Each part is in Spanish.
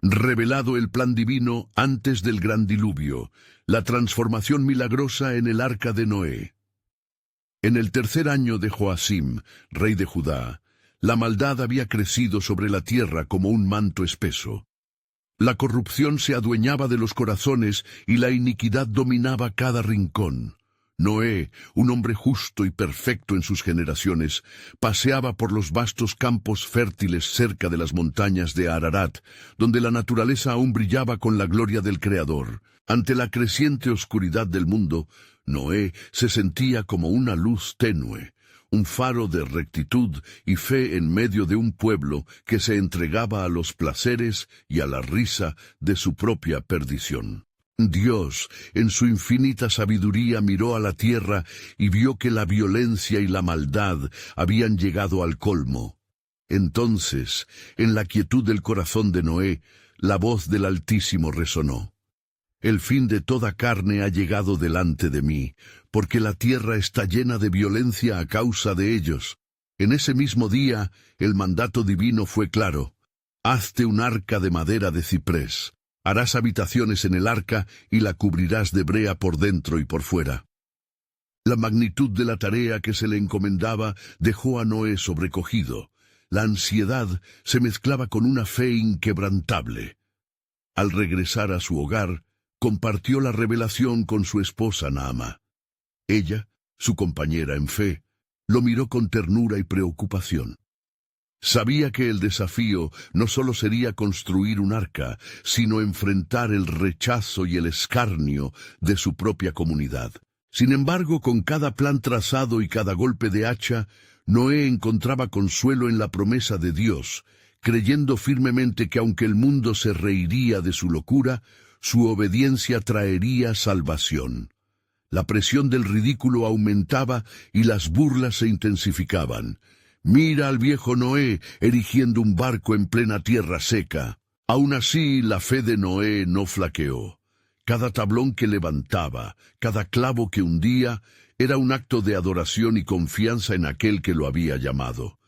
Revelado el plan divino antes del gran diluvio, la transformación milagrosa en el arca de Noé. En el tercer año de Joacim, rey de Judá, la maldad había crecido sobre la tierra como un manto espeso. La corrupción se adueñaba de los corazones y la iniquidad dominaba cada rincón. Noé, un hombre justo y perfecto en sus generaciones, paseaba por los vastos campos fértiles cerca de las montañas de Ararat, donde la naturaleza aún brillaba con la gloria del Creador. Ante la creciente oscuridad del mundo, Noé se sentía como una luz tenue, un faro de rectitud y fe en medio de un pueblo que se entregaba a los placeres y a la risa de su propia perdición. Dios, en su infinita sabiduría, miró a la tierra y vio que la violencia y la maldad habían llegado al colmo. Entonces, en la quietud del corazón de Noé, la voz del Altísimo resonó. El fin de toda carne ha llegado delante de mí, porque la tierra está llena de violencia a causa de ellos. En ese mismo día, el mandato divino fue claro. Hazte un arca de madera de ciprés. Harás habitaciones en el arca y la cubrirás de brea por dentro y por fuera. La magnitud de la tarea que se le encomendaba dejó a Noé sobrecogido. La ansiedad se mezclaba con una fe inquebrantable. Al regresar a su hogar, compartió la revelación con su esposa Naama. Ella, su compañera en fe, lo miró con ternura y preocupación. Sabía que el desafío no solo sería construir un arca, sino enfrentar el rechazo y el escarnio de su propia comunidad. Sin embargo, con cada plan trazado y cada golpe de hacha, Noé encontraba consuelo en la promesa de Dios, creyendo firmemente que aunque el mundo se reiría de su locura, su obediencia traería salvación. La presión del ridículo aumentaba y las burlas se intensificaban. Mira al viejo Noé erigiendo un barco en plena tierra seca. Aún así, la fe de Noé no flaqueó. Cada tablón que levantaba, cada clavo que hundía, era un acto de adoración y confianza en aquel que lo había llamado.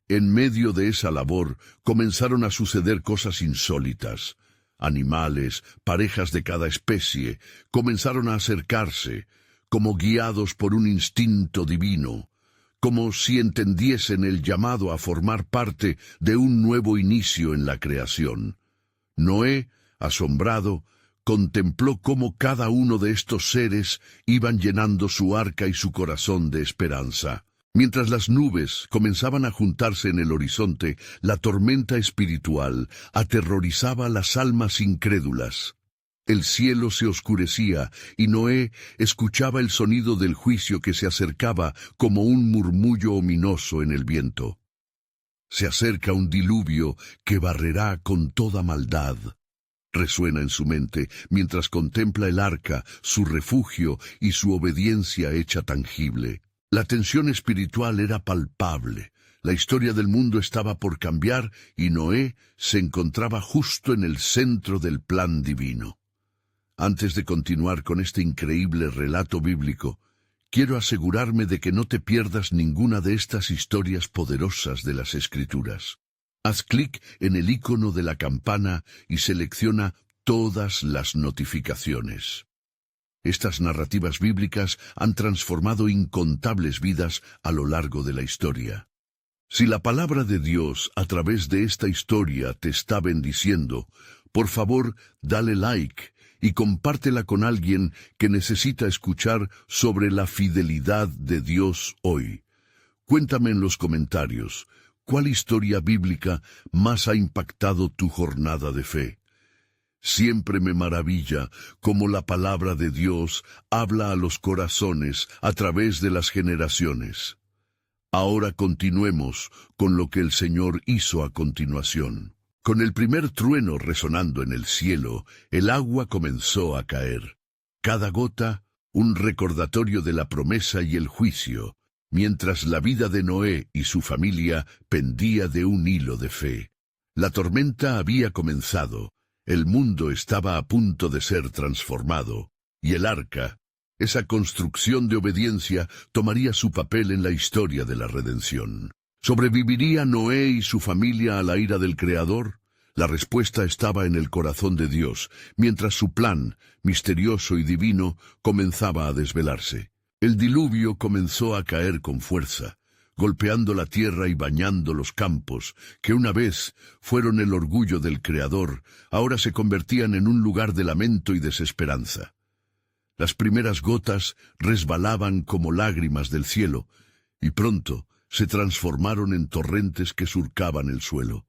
En medio de esa labor comenzaron a suceder cosas insólitas. Animales, parejas de cada especie, comenzaron a acercarse, como guiados por un instinto divino, como si entendiesen el llamado a formar parte de un nuevo inicio en la creación. Noé, asombrado, contempló cómo cada uno de estos seres iban llenando su arca y su corazón de esperanza. Mientras las nubes comenzaban a juntarse en el horizonte, la tormenta espiritual aterrorizaba las almas incrédulas. El cielo se oscurecía y Noé escuchaba el sonido del juicio que se acercaba como un murmullo ominoso en el viento. Se acerca un diluvio que barrerá con toda maldad. Resuena en su mente mientras contempla el arca, su refugio y su obediencia hecha tangible. La tensión espiritual era palpable. La historia del mundo estaba por cambiar y Noé se encontraba justo en el centro del plan divino. Antes de continuar con este increíble relato bíblico, quiero asegurarme de que no te pierdas ninguna de estas historias poderosas de las Escrituras. Haz clic en el icono de la campana y selecciona todas las notificaciones. Estas narrativas bíblicas han transformado incontables vidas a lo largo de la historia. Si la palabra de Dios a través de esta historia te está bendiciendo, por favor, dale like y compártela con alguien que necesita escuchar sobre la fidelidad de Dios hoy. Cuéntame en los comentarios, ¿cuál historia bíblica más ha impactado tu jornada de fe? Siempre me maravilla cómo la palabra de Dios habla a los corazones a través de las generaciones. Ahora continuemos con lo que el Señor hizo a continuación. Con el primer trueno resonando en el cielo, el agua comenzó a caer. Cada gota, un recordatorio de la promesa y el juicio, mientras la vida de Noé y su familia pendía de un hilo de fe. La tormenta había comenzado, el mundo estaba a punto de ser transformado, y el arca, esa construcción de obediencia, tomaría su papel en la historia de la redención. ¿Sobreviviría Noé y su familia a la ira del Creador? La respuesta estaba en el corazón de Dios, mientras su plan, misterioso y divino, comenzaba a desvelarse. El diluvio comenzó a caer con fuerza, golpeando la tierra y bañando los campos, que una vez fueron el orgullo del Creador, ahora se convertían en un lugar de lamento y desesperanza. Las primeras gotas resbalaban como lágrimas del cielo, y pronto se transformaron en torrentes que surcaban el suelo.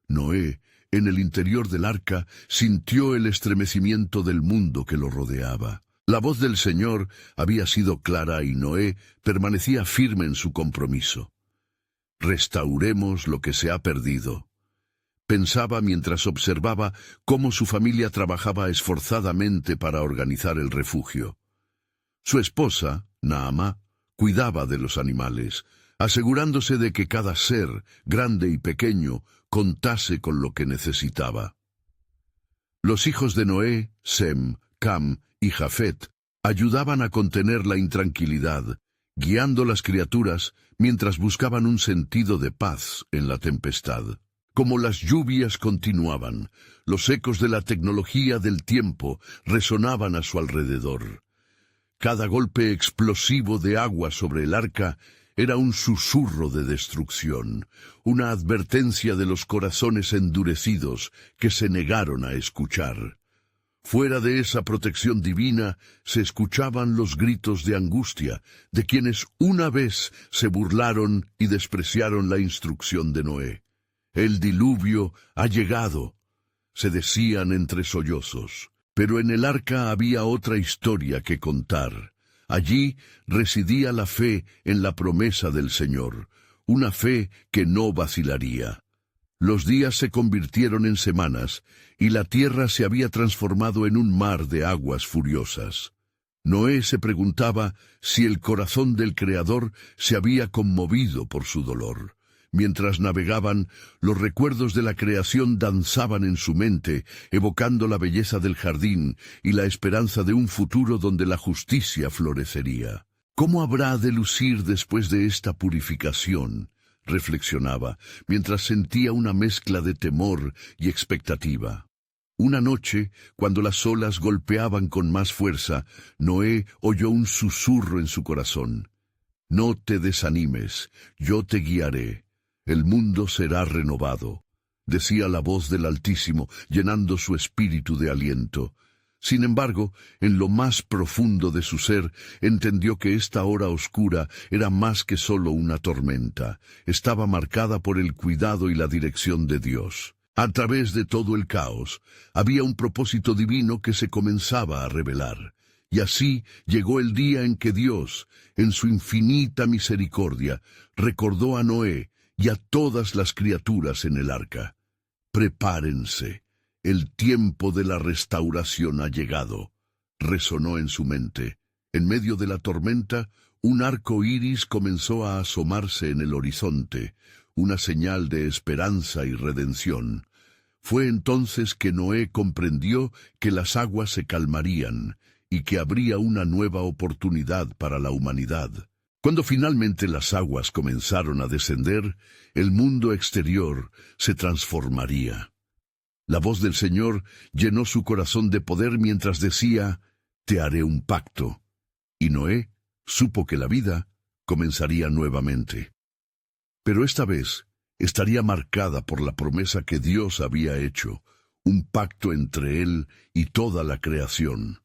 Noé, en el interior del arca, sintió el estremecimiento del mundo que lo rodeaba. La voz del Señor había sido clara y Noé permanecía firme en su compromiso. «Restauremos lo que se ha perdido», pensaba mientras observaba cómo su familia trabajaba esforzadamente para organizar el refugio. Su esposa, Naamá, cuidaba de los animales, asegurándose de que cada ser, grande y pequeño, contase con lo que necesitaba. Los hijos de Noé, Sem, Cam y Jafet, ayudaban a contener la intranquilidad, guiando las criaturas mientras buscaban un sentido de paz en la tempestad. Como las lluvias continuaban, los ecos de la tecnología del tiempo resonaban a su alrededor. Cada golpe explosivo de agua sobre el arca era un susurro de destrucción, una advertencia de los corazones endurecidos que se negaron a escuchar. Fuera de esa protección divina se escuchaban los gritos de angustia de quienes una vez se burlaron y despreciaron la instrucción de Noé. «El diluvio ha llegado», se decían entre sollozos. Pero en el arca había otra historia que contar. Allí residía la fe en la promesa del Señor, una fe que no vacilaría. Los días se convirtieron en semanas, y la tierra se había transformado en un mar de aguas furiosas. Noé se preguntaba si el corazón del Creador se había conmovido por su dolor. Mientras navegaban, los recuerdos de la creación danzaban en su mente, evocando la belleza del jardín y la esperanza de un futuro donde la justicia florecería. «¿Cómo habrá de lucir después de esta purificación?», reflexionaba, mientras sentía una mezcla de temor y expectativa. Una noche, cuando las olas golpeaban con más fuerza, Noé oyó un susurro en su corazón. «No te desanimes, yo te guiaré. El mundo será renovado», decía la voz del Altísimo, llenando su espíritu de aliento. Sin embargo, en lo más profundo de su ser, entendió que esta hora oscura era más que solo una tormenta. Estaba marcada por el cuidado y la dirección de Dios. A través de todo el caos, había un propósito divino que se comenzaba a revelar. Y así llegó el día en que Dios, en su infinita misericordia, recordó a Noé y a todas las criaturas en el arca. «Prepárense, el tiempo de la restauración ha llegado», resonó en su mente. En medio de la tormenta, un arco iris comenzó a asomarse en el horizonte, una señal de esperanza y redención. Fue entonces que Noé comprendió que las aguas se calmarían y que habría una nueva oportunidad para la humanidad. Cuando finalmente las aguas comenzaron a descender, el mundo exterior se transformaría. La voz del Señor llenó su corazón de poder mientras decía: «Te haré un pacto». Y Noé supo que la vida comenzaría nuevamente. Pero esta vez estaría marcada por la promesa que Dios había hecho, un pacto entre Él y toda la creación.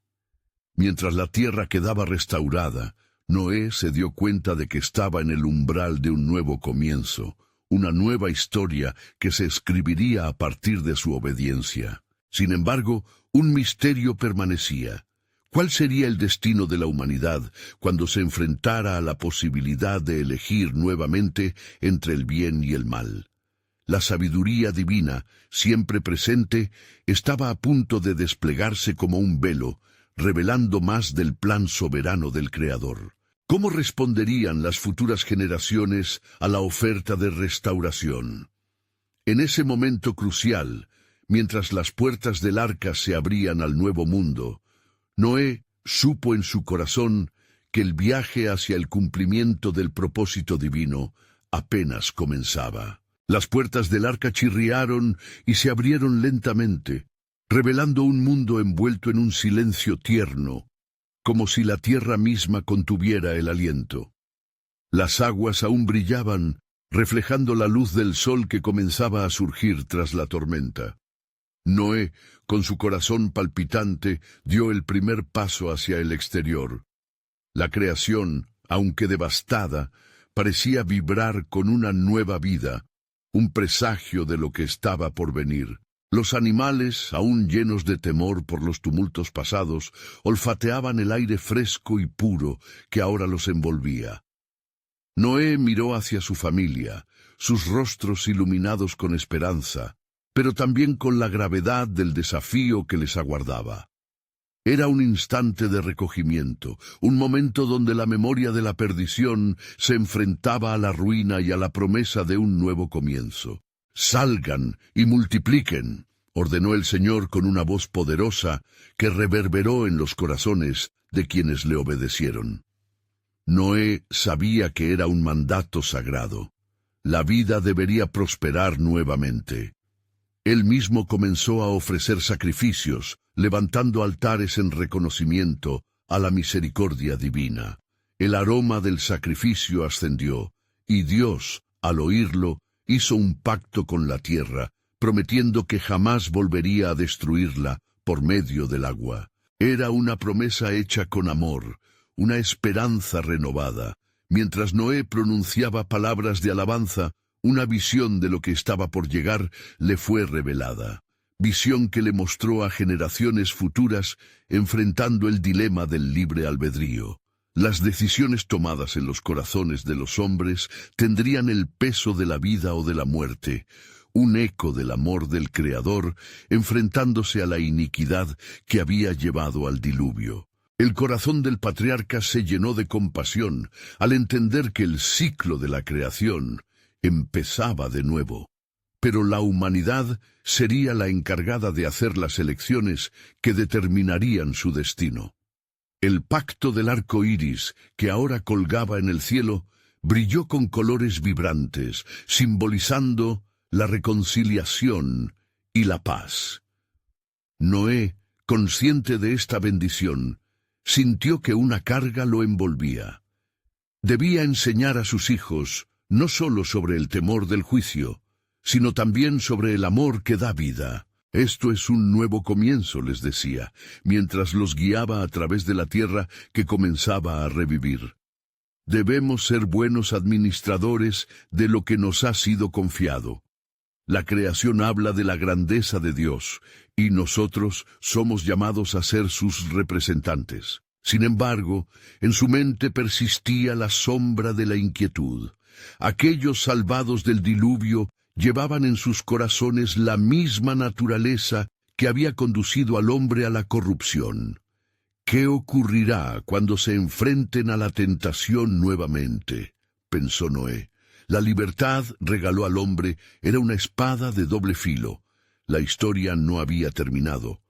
Mientras la tierra quedaba restaurada, Noé se dio cuenta de que estaba en el umbral de un nuevo comienzo, una nueva historia que se escribiría a partir de su obediencia. Sin embargo, un misterio permanecía. ¿Cuál sería el destino de la humanidad cuando se enfrentara a la posibilidad de elegir nuevamente entre el bien y el mal? La sabiduría divina, siempre presente, estaba a punto de desplegarse como un velo, revelando más del plan soberano del Creador. ¿Cómo responderían las futuras generaciones a la oferta de restauración? En ese momento crucial, mientras las puertas del arca se abrían al nuevo mundo, Noé supo en su corazón que el viaje hacia el cumplimiento del propósito divino apenas comenzaba. Las puertas del arca chirriaron y se abrieron lentamente, revelando un mundo envuelto en un silencio tierno, como si la tierra misma contuviera el aliento. Las aguas aún brillaban, reflejando la luz del sol que comenzaba a surgir tras la tormenta. Noé, con su corazón palpitante, dio el primer paso hacia el exterior. La creación, aunque devastada, parecía vibrar con una nueva vida, un presagio de lo que estaba por venir. Los animales, aún llenos de temor por los tumultos pasados, olfateaban el aire fresco y puro que ahora los envolvía. Noé miró hacia su familia, sus rostros iluminados con esperanza, pero también con la gravedad del desafío que les aguardaba. Era un instante de recogimiento, un momento donde la memoria de la perdición se enfrentaba a la ruina y a la promesa de un nuevo comienzo. «Salgan y multipliquen», ordenó el Señor con una voz poderosa que reverberó en los corazones de quienes le obedecieron. Noé sabía que era un mandato sagrado. La vida debería prosperar nuevamente. Él mismo comenzó a ofrecer sacrificios, levantando altares en reconocimiento a la misericordia divina. El aroma del sacrificio ascendió, y Dios, al oírlo, hizo un pacto con la tierra, prometiendo que jamás volvería a destruirla por medio del agua. Era una promesa hecha con amor, una esperanza renovada. Mientras Noé pronunciaba palabras de alabanza, una visión de lo que estaba por llegar le fue revelada. Visión que le mostró a generaciones futuras enfrentando el dilema del libre albedrío. Las decisiones tomadas en los corazones de los hombres tendrían el peso de la vida o de la muerte, un eco del amor del Creador enfrentándose a la iniquidad que había llevado al diluvio. El corazón del patriarca se llenó de compasión al entender que el ciclo de la creación empezaba de nuevo. Pero la humanidad sería la encargada de hacer las elecciones que determinarían su destino. El pacto del arco iris, que ahora colgaba en el cielo, brilló con colores vibrantes, simbolizando la reconciliación y la paz. Noé, consciente de esta bendición, sintió que una carga lo envolvía. Debía enseñar a sus hijos no solo sobre el temor del juicio, sino también sobre el amor que da vida. Esto es un nuevo comienzo, les decía, mientras los guiaba a través de la tierra que comenzaba a revivir. Debemos ser buenos administradores de lo que nos ha sido confiado. La creación habla de la grandeza de Dios, y nosotros somos llamados a ser sus representantes. Sin embargo, en su mente persistía la sombra de la inquietud. Aquellos salvados del diluvio llevaban en sus corazones la misma naturaleza que había conducido al hombre a la corrupción. ¿Qué ocurrirá cuando se enfrenten a la tentación nuevamente?, pensó Noé. La libertad regaló al hombre era una espada de doble filo. La historia no había terminado.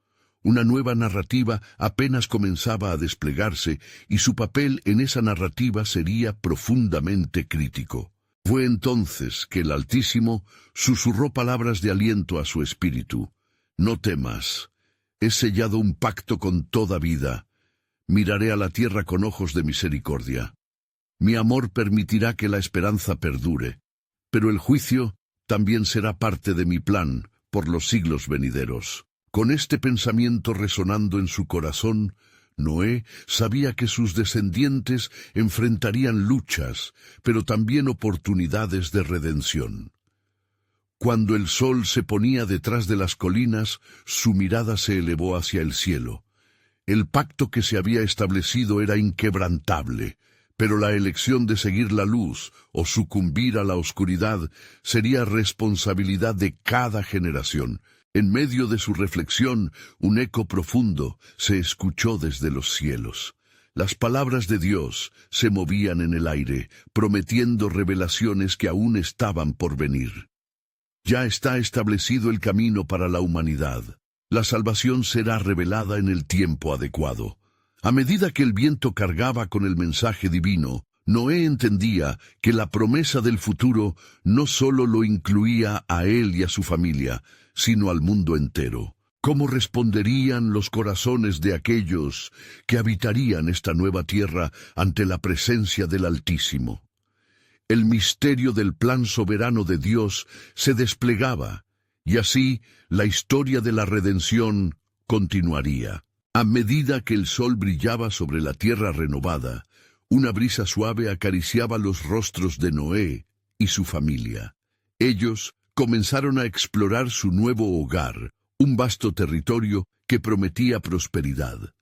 Una nueva narrativa apenas comenzaba a desplegarse y su papel en esa narrativa sería profundamente crítico. Fue entonces que el Altísimo susurró palabras de aliento a su espíritu. «No temas, he sellado un pacto con toda vida. Miraré a la tierra con ojos de misericordia. Mi amor permitirá que la esperanza perdure, pero el juicio también será parte de mi plan por los siglos venideros». Con este pensamiento resonando en su corazón, Noé sabía que sus descendientes enfrentarían luchas, pero también oportunidades de redención. Cuando el sol se ponía detrás de las colinas, su mirada se elevó hacia el cielo. El pacto que se había establecido era inquebrantable, pero la elección de seguir la luz o sucumbir a la oscuridad sería responsabilidad de cada generación. En medio de su reflexión, un eco profundo se escuchó desde los cielos. Las palabras de Dios se movían en el aire, prometiendo revelaciones que aún estaban por venir. Ya está establecido el camino para la humanidad. La salvación será revelada en el tiempo adecuado. A medida que el viento cargaba con el mensaje divino, Noé entendía que la promesa del futuro no solo lo incluía a él y a su familia, sino al mundo entero. ¿Cómo responderían los corazones de aquellos que habitarían esta nueva tierra ante la presencia del Altísimo? El misterio del plan soberano de Dios se desplegaba, y así la historia de la redención continuaría. A medida que el sol brillaba sobre la tierra renovada, una brisa suave acariciaba los rostros de Noé y su familia. Ellos comenzaron a explorar su nuevo hogar, un vasto territorio que prometía prosperidad.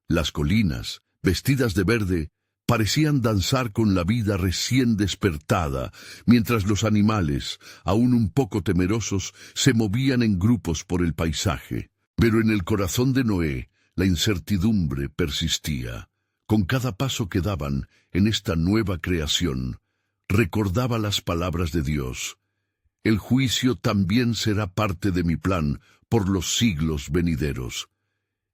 Las colinas, vestidas de verde, parecían danzar con la vida recién despertada, mientras los animales, aún un poco temerosos, se movían en grupos por el paisaje. Pero en el corazón de Noé, la incertidumbre persistía. Con cada paso que daban en esta nueva creación, recordaba las palabras de Dios: el juicio también será parte de mi plan por los siglos venideros.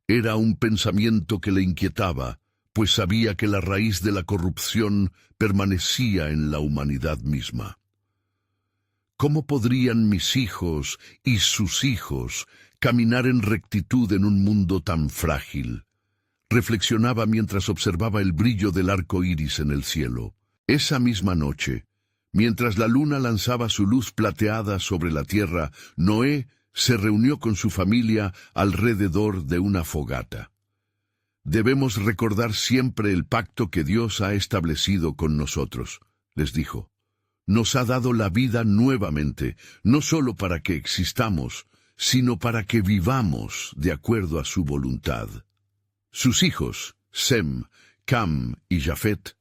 Era un pensamiento que le inquietaba, pues sabía que la raíz de la corrupción permanecía en la humanidad misma. ¿Cómo podrían mis hijos y sus hijos caminar en rectitud en un mundo tan frágil? Reflexionaba mientras observaba el brillo del arco iris en el cielo. Esa misma noche, mientras la luna lanzaba su luz plateada sobre la tierra, Noé se reunió con su familia alrededor de una fogata. Debemos recordar siempre el pacto que Dios ha establecido con nosotros, les dijo. Nos ha dado la vida nuevamente, no solo para que existamos, sino para que vivamos de acuerdo a su voluntad. Sus hijos, Sem, Cam y Jafet,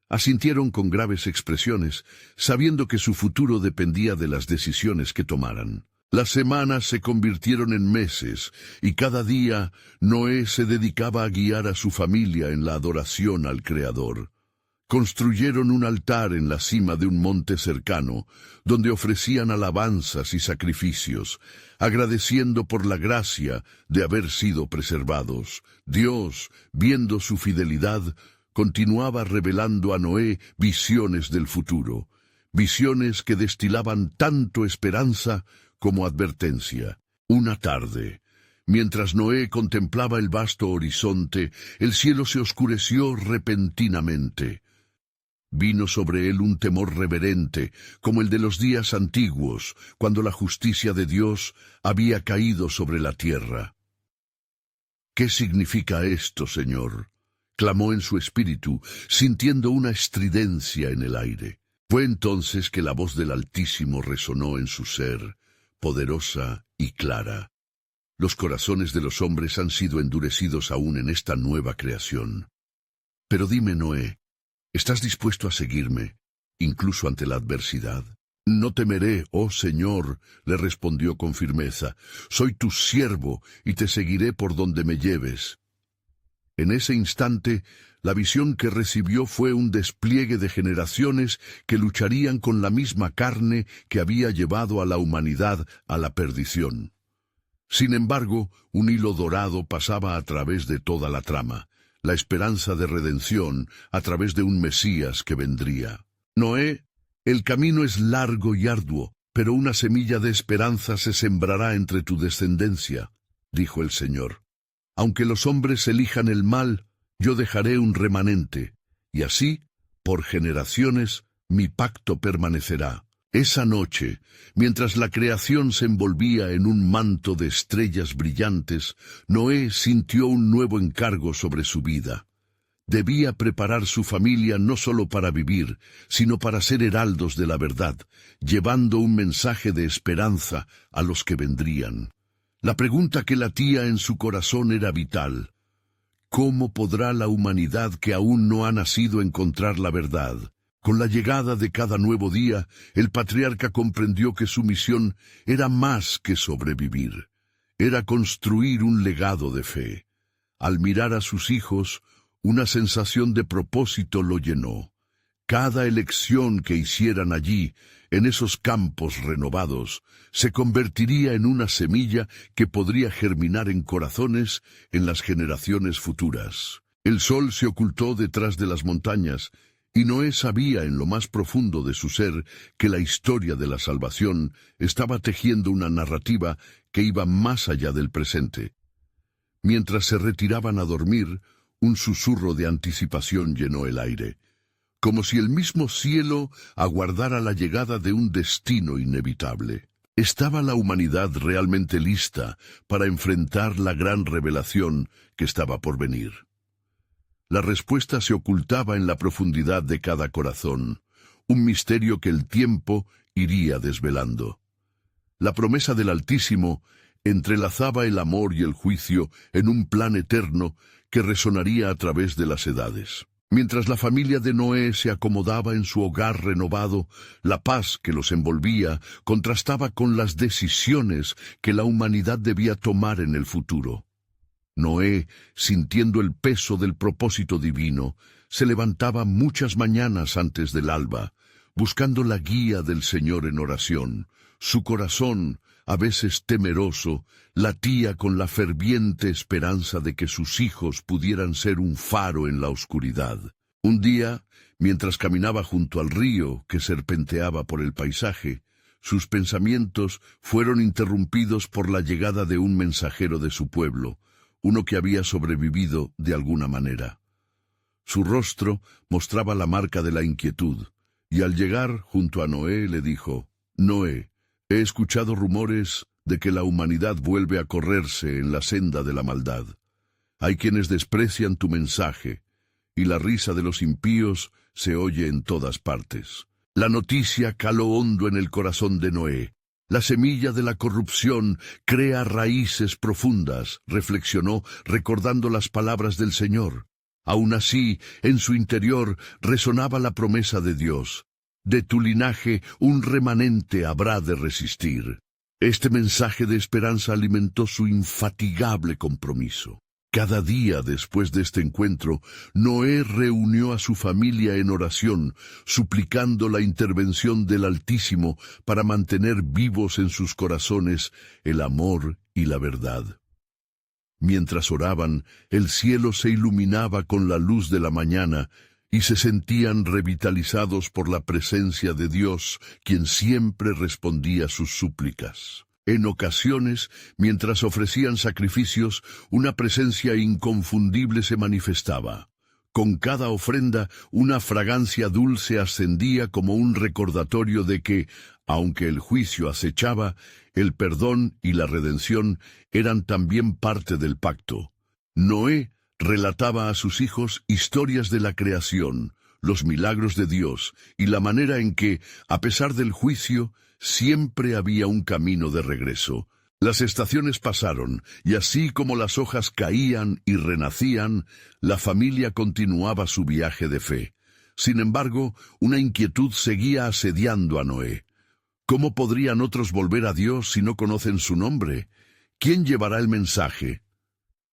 asintieron con graves expresiones, sabiendo que su futuro dependía de las decisiones que tomaran. Las semanas se convirtieron en meses, y cada día Noé se dedicaba a guiar a su familia en la adoración al Creador. Construyeron un altar en la cima de un monte cercano, donde ofrecían alabanzas y sacrificios, agradeciendo por la gracia de haber sido preservados. Dios, viendo su fidelidad, continuaba revelando a Noé visiones del futuro, visiones que destilaban tanto esperanza como advertencia. Una tarde, mientras Noé contemplaba el vasto horizonte, el cielo se oscureció repentinamente. Vino sobre él un temor reverente, como el de los días antiguos, cuando la justicia de Dios había caído sobre la tierra. ¿Qué significa esto, Señor?, clamó en su espíritu, sintiendo una estridencia en el aire. Fue entonces que la voz del Altísimo resonó en su ser, poderosa y clara. Los corazones de los hombres han sido endurecidos aún en esta nueva creación. Pero dime, Noé, ¿estás dispuesto a seguirme, incluso ante la adversidad? No temeré, oh Señor, le respondió con firmeza. Soy tu siervo y te seguiré por donde me lleves. En ese instante, la visión que recibió fue un despliegue de generaciones que lucharían con la misma carne que había llevado a la humanidad a la perdición. Sin embargo, un hilo dorado pasaba a través de toda la trama, la esperanza de redención a través de un Mesías que vendría. Noé, el camino es largo y arduo, pero una semilla de esperanza se sembrará entre tu descendencia, dijo el Señor. Aunque los hombres elijan el mal, yo dejaré un remanente, y así, por generaciones, mi pacto permanecerá. Esa noche, mientras la creación se envolvía en un manto de estrellas brillantes, Noé sintió un nuevo encargo sobre su vida. Debía preparar su familia no solo para vivir, sino para ser heraldos de la verdad, llevando un mensaje de esperanza a los que vendrían. La pregunta que latía en su corazón era vital. ¿Cómo podrá la humanidad que aún no ha nacido encontrar la verdad? Con la llegada de cada nuevo día, el patriarca comprendió que su misión era más que sobrevivir. Era construir un legado de fe. Al mirar a sus hijos, una sensación de propósito lo llenó. Cada elección que hicieran allí, en esos campos renovados, se convertiría en una semilla que podría germinar en corazones en las generaciones futuras. El sol se ocultó detrás de las montañas, Y Noé sabía en lo más profundo de su ser que la historia de la salvación estaba tejiendo una narrativa que iba más allá del presente. Mientras se retiraban a dormir, un susurro de anticipación llenó el aire, como si el mismo cielo aguardara la llegada de un destino inevitable. ¿Estaba la humanidad realmente lista para enfrentar la gran revelación que estaba por venir? La respuesta se ocultaba en la profundidad de cada corazón, un misterio que el tiempo iría desvelando. La promesa del Altísimo entrelazaba el amor y el juicio en un plan eterno que resonaría a través de las edades. Mientras la familia de Noé se acomodaba en su hogar renovado, la paz que los envolvía contrastaba con las decisiones que la humanidad debía tomar en el futuro. Noé, sintiendo el peso del propósito divino, se levantaba muchas mañanas antes del alba, buscando la guía del Señor en oración. Su corazón, a veces temeroso, latía con la ferviente esperanza de que sus hijos pudieran ser un faro en la oscuridad. Un día, mientras caminaba junto al río que serpenteaba por el paisaje, sus pensamientos fueron interrumpidos por la llegada de un mensajero de su pueblo, uno que había sobrevivido de alguna manera. Su rostro mostraba la marca de la inquietud, y al llegar junto a Noé le dijo: «Noé, he escuchado rumores de que la humanidad vuelve a correrse en la senda de la maldad. Hay quienes desprecian tu mensaje, y la risa de los impíos se oye en todas partes». La noticia caló hondo en el corazón de Noé. La semilla de la corrupción crea raíces profundas, reflexionó, recordando las palabras del Señor. Aún así, en su interior resonaba la promesa de Dios: «De tu linaje un remanente habrá de resistir». Este mensaje de esperanza alimentó su infatigable compromiso. Cada día después de este encuentro, Noé reunió a su familia en oración, suplicando la intervención del Altísimo para mantener vivos en sus corazones el amor y la verdad. Mientras oraban, el cielo se iluminaba con la luz de la mañana y se sentían revitalizados por la presencia de Dios, quien siempre respondía sus súplicas. En ocasiones, mientras ofrecían sacrificios, una presencia inconfundible se manifestaba. Con cada ofrenda, una fragancia dulce ascendía como un recordatorio de que, aunque el juicio acechaba, el perdón y la redención eran también parte del pacto. Noé relataba a sus hijos historias de la creación, los milagros de Dios y la manera en que, a pesar del juicio, siempre había un camino de regreso. Las estaciones pasaron, y así como las hojas caían y renacían, la familia continuaba su viaje de fe. Sin embargo, una inquietud seguía asediando a Noé. ¿Cómo podrían otros volver a Dios si no conocen su nombre? ¿Quién llevará el mensaje?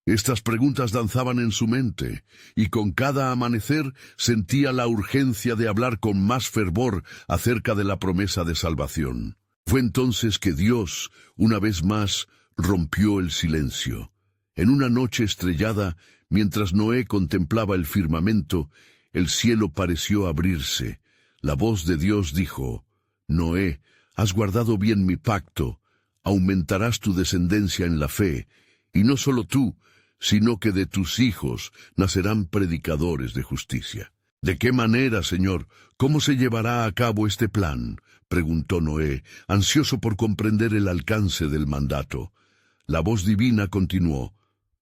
Estas preguntas danzaban en su mente, y con cada amanecer sentía la urgencia de hablar con más fervor acerca de la promesa de salvación. Fue entonces que Dios, una vez más, rompió el silencio. En una noche estrellada, mientras Noé contemplaba el firmamento, el cielo pareció abrirse. La voz de Dios dijo: «Noé, has guardado bien mi pacto, aumentarás tu descendencia en la fe, y no solo tú, sino que de tus hijos nacerán predicadores de justicia». «¿De qué manera, Señor? ¿Cómo se llevará a cabo este plan?», preguntó Noé, ansioso por comprender el alcance del mandato. La voz divina continuó: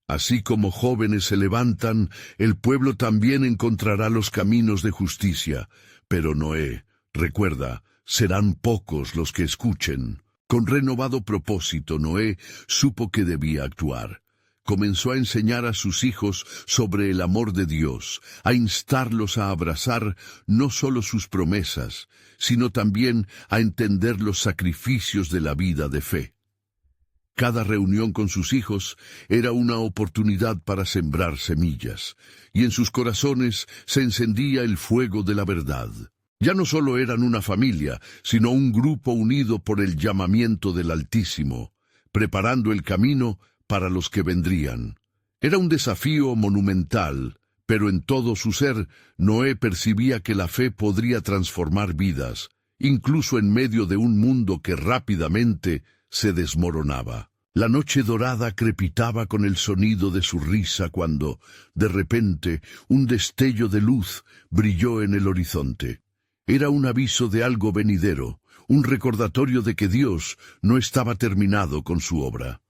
«Así como jóvenes se levantan, el pueblo también encontrará los caminos de justicia. Pero Noé, recuerda, serán pocos los que escuchen». Con renovado propósito, Noé supo que debía actuar. Comenzó a enseñar a sus hijos sobre el amor de Dios, a instarlos a abrazar no solo sus promesas, sino también a entender los sacrificios de la vida de fe. Cada reunión con sus hijos era una oportunidad para sembrar semillas, y en sus corazones se encendía el fuego de la verdad. Ya no solo eran una familia, sino un grupo unido por el llamamiento del Altísimo, preparando el camino para los que vendrían. Era un desafío monumental, Pero en todo su ser, Noé percibía que la fe podría transformar vidas, incluso en medio de un mundo que rápidamente se desmoronaba. La noche dorada crepitaba con el sonido de su risa cuando, de repente, un destello de luz brilló en el horizonte. Era un aviso de algo venidero, un recordatorio de que Dios no estaba terminado con su obra.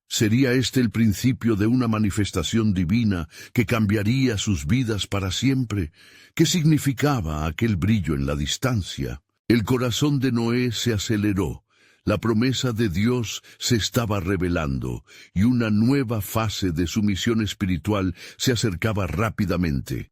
¿Sería este el principio de una manifestación divina que cambiaría sus vidas para siempre? ¿Qué significaba aquel brillo en la distancia? El corazón de Noé se aceleró. La promesa de Dios se estaba revelando y una nueva fase de su misión espiritual se acercaba rápidamente.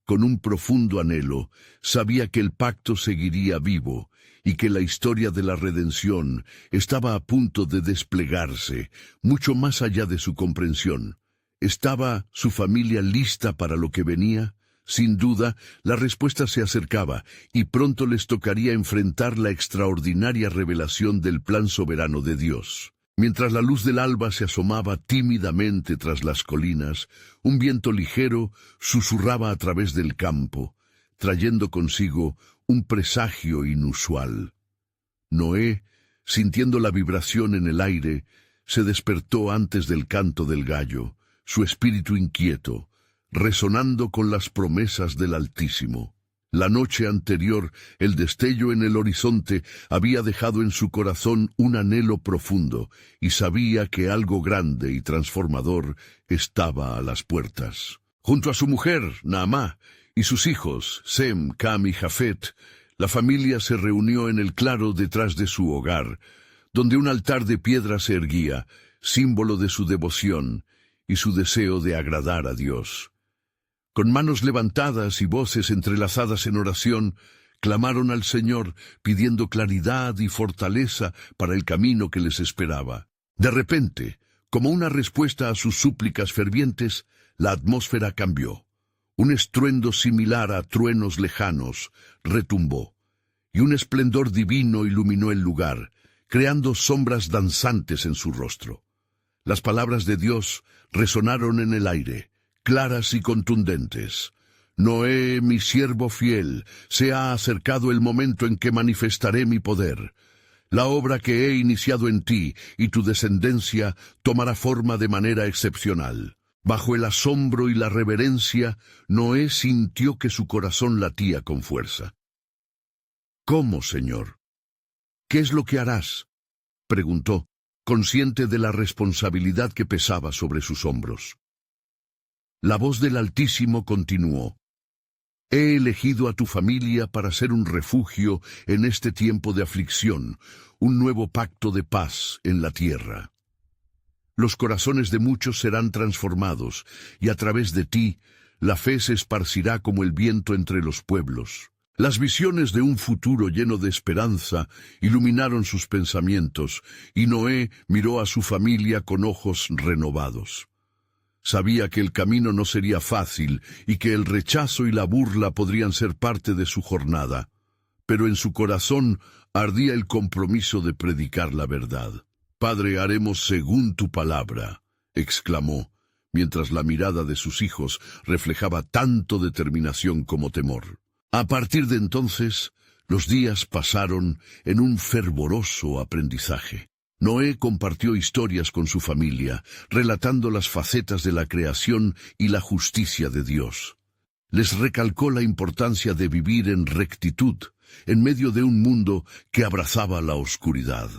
Con un profundo anhelo, sabía que el pacto seguiría vivo y que la historia de la redención estaba a punto de desplegarse, mucho más allá de su comprensión. ¿Estaba su familia lista para lo que venía? Sin duda, la respuesta se acercaba, y pronto les tocaría enfrentar la extraordinaria revelación del plan soberano de Dios. Mientras la luz del alba se asomaba tímidamente tras las colinas, un viento ligero susurraba a través del campo, trayendo consigo un presagio inusual. Noé, sintiendo la vibración en el aire, se despertó antes del canto del gallo, su espíritu inquieto, resonando con las promesas del Altísimo. La noche anterior, el destello en el horizonte había dejado en su corazón un anhelo profundo, y sabía que algo grande y transformador estaba a las puertas. Junto a su mujer, Naamá, y sus hijos, Sem, Cam y Jafet, la familia se reunió en el claro detrás de su hogar, donde un altar de piedra se erguía, símbolo de su devoción y su deseo de agradar a Dios. Con manos levantadas y voces entrelazadas en oración, clamaron al Señor, pidiendo claridad y fortaleza para el camino que les esperaba. De repente, como una respuesta a sus súplicas fervientes, la atmósfera cambió. Un estruendo similar a truenos lejanos retumbó, y un esplendor divino iluminó el lugar, creando sombras danzantes en su rostro. Las palabras de Dios resonaron en el aire, claras y contundentes. Noé, mi siervo fiel, se ha acercado el momento en que manifestaré mi poder. La obra que he iniciado en ti y tu descendencia tomará forma de manera excepcional. Bajo el asombro y la reverencia, Noé sintió que su corazón latía con fuerza. ¿Cómo, Señor? ¿Qué es lo que harás?, preguntó, consciente de la responsabilidad que pesaba sobre sus hombros. La voz del Altísimo continuó: He elegido a tu familia para ser un refugio en este tiempo de aflicción, un nuevo pacto de paz en la tierra. Los corazones de muchos serán transformados, y a través de ti, la fe se esparcirá como el viento entre los pueblos. Las visiones de un futuro lleno de esperanza iluminaron sus pensamientos, y Noé miró a su familia con ojos renovados. Sabía que el camino no sería fácil y que el rechazo y la burla podrían ser parte de su jornada, pero en su corazón ardía el compromiso de predicar la verdad. «Padre, haremos según tu palabra», exclamó, mientras la mirada de sus hijos reflejaba tanto determinación como temor. A partir de entonces, los días pasaron en un fervoroso aprendizaje. Noé compartió historias con su familia, relatando las facetas de la creación y la justicia de Dios. Les recalcó la importancia de vivir en rectitud, en medio de un mundo que abrazaba la oscuridad.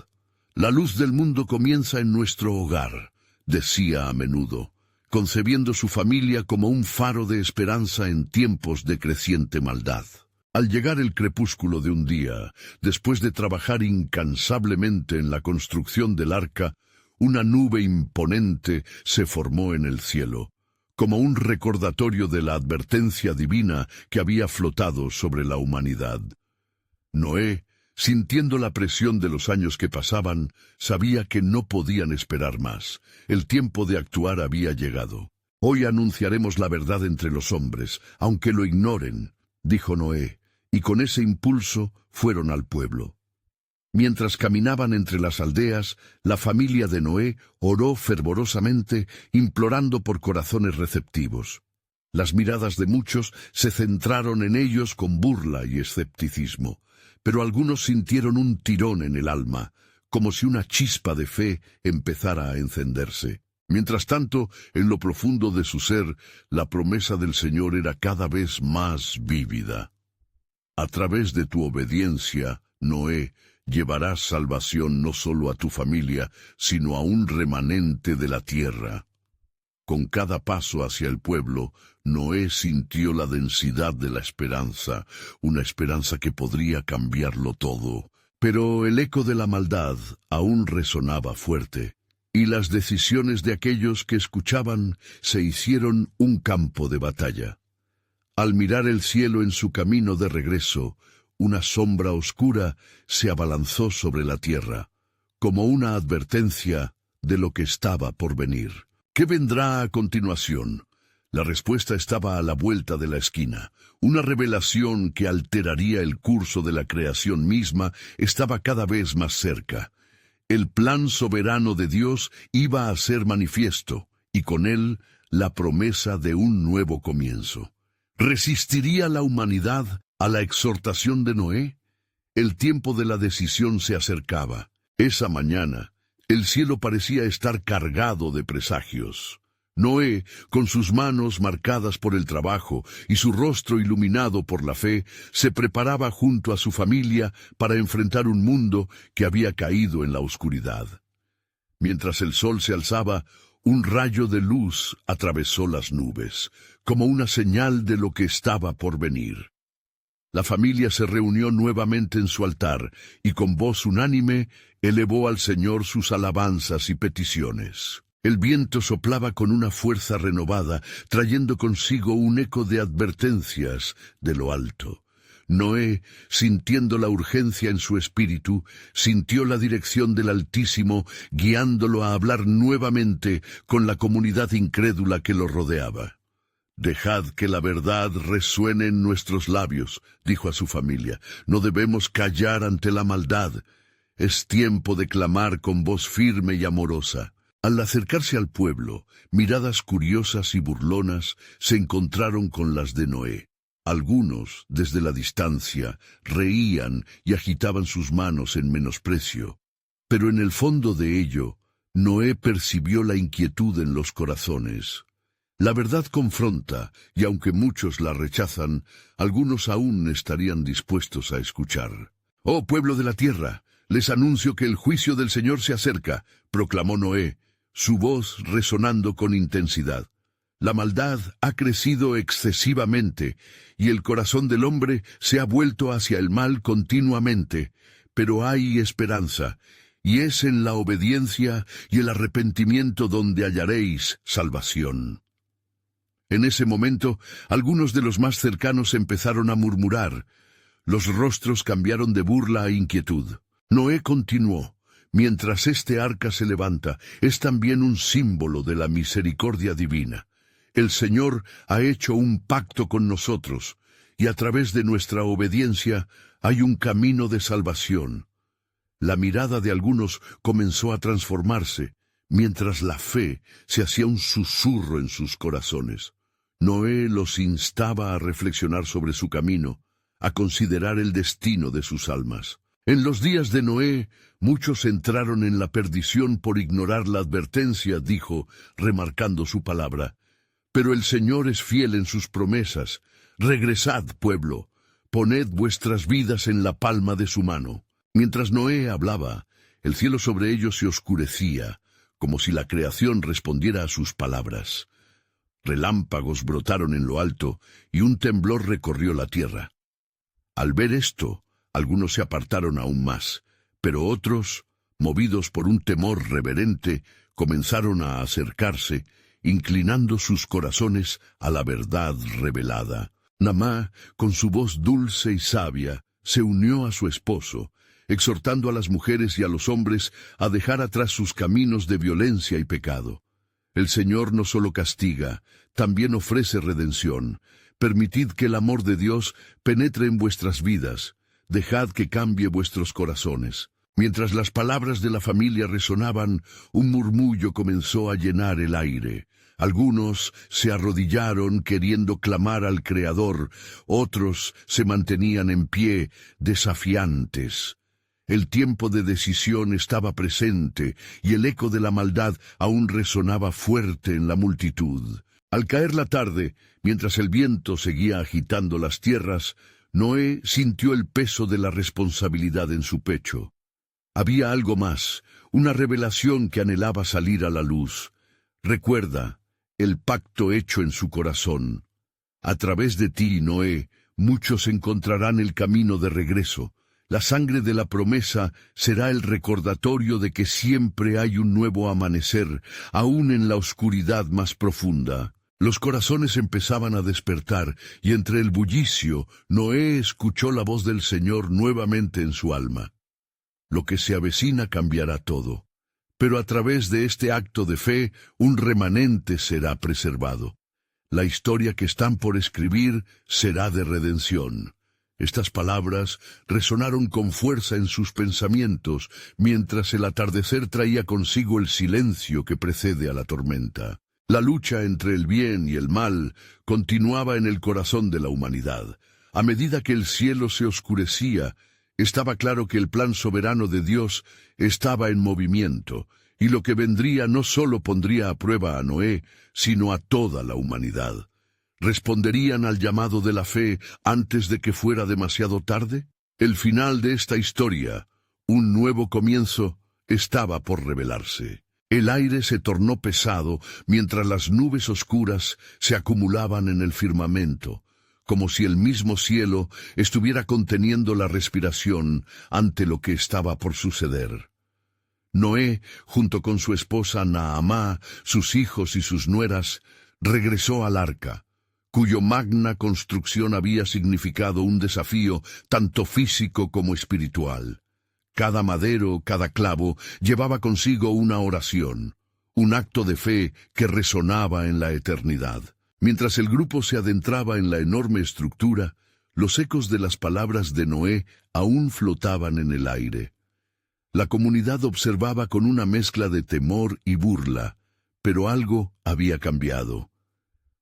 «La luz del mundo comienza en nuestro hogar», decía a menudo, concebiendo su familia como un faro de esperanza en tiempos de creciente maldad. Al llegar el crepúsculo de un día, después de trabajar incansablemente en la construcción del arca, una nube imponente se formó en el cielo, como un recordatorio de la advertencia divina que había flotado sobre la humanidad. Noé, sintiendo la presión de los años que pasaban, sabía que no podían esperar más. El tiempo de actuar había llegado. «Hoy anunciaremos la verdad entre los hombres, aunque lo ignoren», dijo Noé, y con ese impulso fueron al pueblo. Mientras caminaban entre las aldeas, la familia de Noé oró fervorosamente, implorando por corazones receptivos. Las miradas de muchos se centraron en ellos con burla y escepticismo, pero algunos sintieron un tirón en el alma, como si una chispa de fe empezara a encenderse. Mientras tanto, en lo profundo de su ser, la promesa del Señor era cada vez más vívida. A través de tu obediencia, Noé, llevarás salvación no solo a tu familia, sino a un remanente de la tierra. Con cada paso hacia el pueblo, Noé sintió la densidad de la esperanza, una esperanza que podría cambiarlo todo. Pero el eco de la maldad aún resonaba fuerte, y las decisiones de aquellos que escuchaban se hicieron un campo de batalla. Al mirar el cielo en su camino de regreso, una sombra oscura se abalanzó sobre la tierra, como una advertencia de lo que estaba por venir. ¿Qué vendrá a continuación? La respuesta estaba a la vuelta de la esquina. Una revelación que alteraría el curso de la creación misma estaba cada vez más cerca. El plan soberano de Dios iba a ser manifiesto, y con él la promesa de un nuevo comienzo. ¿Resistiría la humanidad a la exhortación de Noé? El tiempo de la decisión se acercaba. Esa mañana, el cielo parecía estar cargado de presagios. Noé, con sus manos marcadas por el trabajo y su rostro iluminado por la fe, se preparaba junto a su familia para enfrentar un mundo que había caído en la oscuridad. Mientras el sol se alzaba, un rayo de luz atravesó las nubes, como una señal de lo que estaba por venir. La familia se reunió nuevamente en su altar y con voz unánime elevó al Señor sus alabanzas y peticiones. El viento soplaba con una fuerza renovada, trayendo consigo un eco de advertencias de lo alto. Noé, sintiendo la urgencia en su espíritu, sintió la dirección del Altísimo, guiándolo a hablar nuevamente con la comunidad incrédula que lo rodeaba. «Dejad que la verdad resuene en nuestros labios», dijo a su familia. «No debemos callar ante la maldad. Es tiempo de clamar con voz firme y amorosa». Al acercarse al pueblo, miradas curiosas y burlonas se encontraron con las de Noé. Algunos, desde la distancia, reían y agitaban sus manos en menosprecio. Pero en el fondo de ello, Noé percibió la inquietud en los corazones. La verdad confronta, y aunque muchos la rechazan, algunos aún estarían dispuestos a escuchar. «Oh pueblo de la tierra, les anuncio que el juicio del Señor se acerca», proclamó Noé, su voz resonando con intensidad. «La maldad ha crecido excesivamente, y el corazón del hombre se ha vuelto hacia el mal continuamente, pero hay esperanza, y es en la obediencia y el arrepentimiento donde hallaréis salvación». En ese momento, algunos de los más cercanos empezaron a murmurar. Los rostros cambiaron de burla a inquietud. Noé continuó. «Mientras este arca se levanta, es también un símbolo de la misericordia divina. El Señor ha hecho un pacto con nosotros, y a través de nuestra obediencia hay un camino de salvación». La mirada de algunos comenzó a transformarse, mientras la fe se hacía un susurro en sus corazones. Noé los instaba a reflexionar sobre su camino, a considerar el destino de sus almas. En los días de Noé, muchos entraron en la perdición por ignorar la advertencia, dijo, remarcando su palabra. Pero el Señor es fiel en sus promesas. Regresad, pueblo, poned vuestras vidas en la palma de su mano. Mientras Noé hablaba, el cielo sobre ellos se oscurecía, como si la creación respondiera a sus palabras. Relámpagos brotaron en lo alto, y un temblor recorrió la tierra. Al ver esto, algunos se apartaron aún más, pero otros, movidos por un temor reverente, comenzaron a acercarse, inclinando sus corazones a la verdad revelada. Naamá, con su voz dulce y sabia, se unió a su esposo, exhortando a las mujeres y a los hombres a dejar atrás sus caminos de violencia y pecado. El Señor no solo castiga, también ofrece redención. Permitid que el amor de Dios penetre en vuestras vidas. Dejad que cambie vuestros corazones. Mientras las palabras de la familia resonaban, un murmullo comenzó a llenar el aire. Algunos se arrodillaron queriendo clamar al Creador, otros se mantenían en pie, desafiantes. El tiempo de decisión estaba presente y el eco de la maldad aún resonaba fuerte en la multitud. Al caer la tarde, mientras el viento seguía agitando las tierras, Noé sintió el peso de la responsabilidad en su pecho. Había algo más, una revelación que anhelaba salir a la luz. Recuerda el pacto hecho en su corazón. A través de ti, Noé, muchos encontrarán el camino de regreso. La sangre de la promesa será el recordatorio de que siempre hay un nuevo amanecer, aún en la oscuridad más profunda. Los corazones empezaban a despertar, y entre el bullicio, Noé escuchó la voz del Señor nuevamente en su alma. Lo que se avecina cambiará todo, pero a través de este acto de fe, un remanente será preservado. La historia que están por escribir será de redención. Estas palabras resonaron con fuerza en sus pensamientos, mientras el atardecer traía consigo el silencio que precede a la tormenta. La lucha entre el bien y el mal continuaba en el corazón de la humanidad. A medida que el cielo se oscurecía, estaba claro que el plan soberano de Dios estaba en movimiento, y lo que vendría no solo pondría a prueba a Noé, sino a toda la humanidad. ¿Responderían al llamado de la fe antes de que fuera demasiado tarde? El final de esta historia, un nuevo comienzo, estaba por revelarse. El aire se tornó pesado mientras las nubes oscuras se acumulaban en el firmamento, como si el mismo cielo estuviera conteniendo la respiración ante lo que estaba por suceder. Noé, junto con su esposa Naamá, sus hijos y sus nueras, regresó al arca, cuyo magna construcción había significado un desafío tanto físico como espiritual. Cada madero, cada clavo, llevaba consigo una oración, un acto de fe que resonaba en la eternidad. Mientras el grupo se adentraba en la enorme estructura, los ecos de las palabras de Noé aún flotaban en el aire. La comunidad observaba con una mezcla de temor y burla, pero algo había cambiado.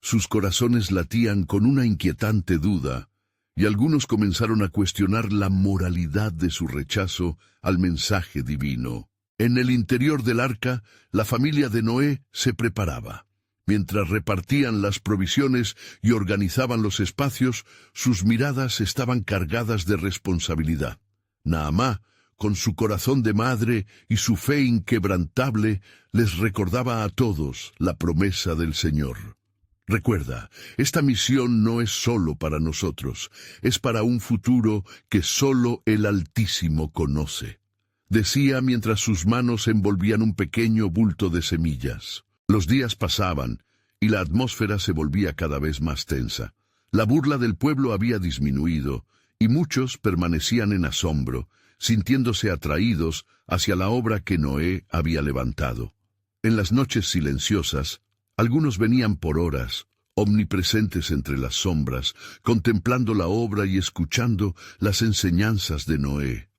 Sus corazones latían con una inquietante duda, y algunos comenzaron a cuestionar la moralidad de su rechazo al mensaje divino. En el interior del arca, la familia de Noé se preparaba. Mientras repartían las provisiones y organizaban los espacios, sus miradas estaban cargadas de responsabilidad. Naamá, con su corazón de madre y su fe inquebrantable, les recordaba a todos la promesa del Señor. Recuerda, esta misión no es solo para nosotros, es para un futuro que solo el Altísimo conoce. Decía mientras sus manos envolvían un pequeño bulto de semillas. Los días pasaban, y la atmósfera se volvía cada vez más tensa. La burla del pueblo había disminuido, y muchos permanecían en asombro, sintiéndose atraídos hacia la obra que Noé había levantado. En las noches silenciosas, algunos venían por horas, omnipresentes entre las sombras, contemplando la obra y escuchando las enseñanzas de Noé.